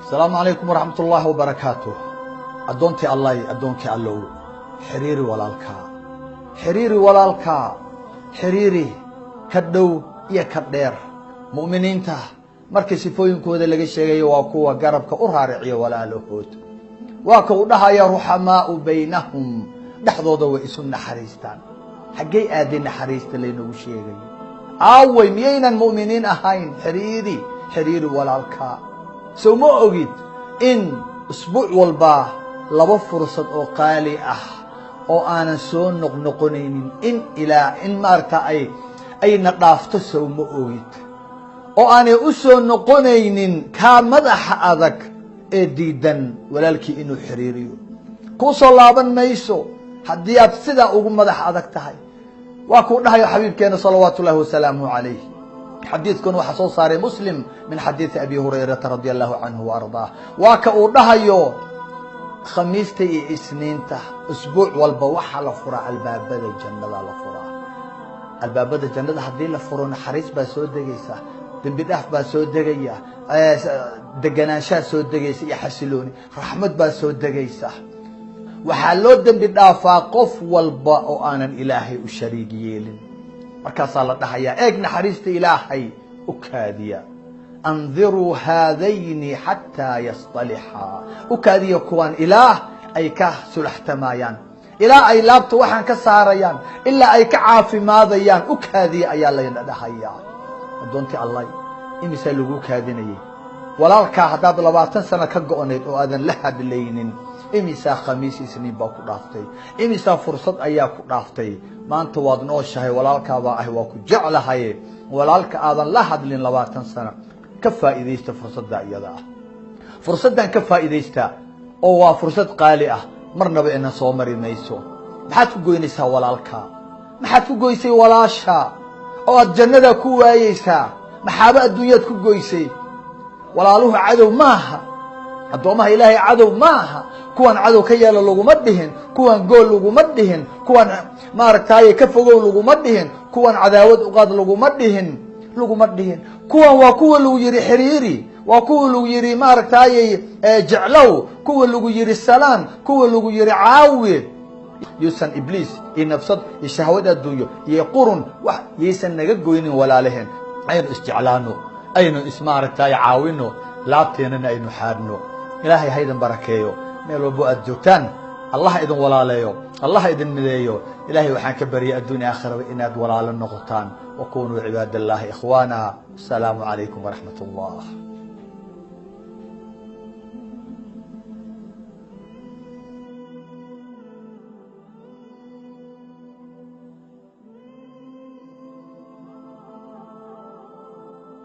السلام عليكم ورحمة الله وبركاته. أدونتي الله أدونك الله حريري والالكا حريري والالكا حريري كدو يا كدير مؤمنين ته markay sifooyinkooda laga sheegayo waa kuwa garabka u raariciyo walaalahood waa ka u dhahayo ruhamaa baynahum dhaxdooda way isu naxariistaan xagee aadin naxariista leeynu sheegayo aaway miyaynan muuminiin ahayn xiriiri walaalka soo ma ogid in usbuuc walba laba fursad oo qaali ah oo aanan soo noqnoqonaynin in maarta ay na dhaafto soo ma ogid oo aanay u soo noqonaynin ka madaxa adag ee diidan walaalkii inuu xiriiriyo ku soo laaban mayso haddii aad sida ugu madax adag tahay waa ku dhahayo xabiibkeena sallallahu wasalaamu alayhi xadiidkan waxa soo saaray muslim min xadiid abi hurayra radiyallahu anhu wa ardaa waa ka uu dhahayo khamiista iyo isniinta usbuuc walba waxa la furaa albaabada jannada la furaa albaabada jannada hadii la furo naxariis baa soo degaysa dambi dhaaf baa soo degaya deganaanshaha soo degaysa iyo xasilooni raxmad baa soo degaysa waxaa loo dambi dhaafaa qof walba oo aanan ilaahay u shariig yeelin markaas la dhahayaa eeg naxariista ilaahay u kaadiya anziru haadayni hatta yastaliha u kaadiya kuwan ilaah ay ka sulxtamayaan ilaa ay laabto waxaan ka saarayaan ilaa ay ka caafimaadayaan u kaadiya ayaa la dhahayaa adoontii allah imisa lagu kaadinayay walaalka hadaad 20 sano ka go'oneed oo aadan la hadlaynin imisa khamiis isniin baa ku dhaaftay imisa fursad ayaa ku dhaaftay maanta waad nooshahay walaalkaaba ah waa ku jeclahay walaalka aadan la hadlin 20 sano ka faa'iideysta fursadda iyada ah fursaddan ka faa'iideysta oo waa fursad qaali ah marnaba ina soo mari mayso maxaad ku goynaysaa walaalka maxaad ku goysay walaasha oo jannada ku waayaysaa maxaaba adduunyada ku goysay walaaluhu cadow maaha adoomaha ilaahay cadow maaha kuwan cadow ka yeelo laguma dhihin kuwan gool laguma dhihin kuwan maaragtay ka fogow laguma dhihin kuwan cadaawad u qaad laguma dhihin kuwan waa kuwa lagu yiri xiriiri waa kuwa lagu yiri maaragtay jeclow kuwa lagu yiri salaan kuwa lagu yiri caawi yuusan ibliis in nafsad shahwada adduunyo iyo qurun wax yeesan naga goynin walaalaheen aynu isjeclaano aynu ismaaragtay caawino laabteena aynu xaarno ilaahay haydan barakeeyo meel walba aad joogtaan allah idin walaaleeyo allah idin mideeyo ilaahay waxaan ka bariyaa adduunyo aakhirada inaad walaalo noqotaan wa kunu cibaadallahi ikhwana assalamu alaykum wa rahmatullah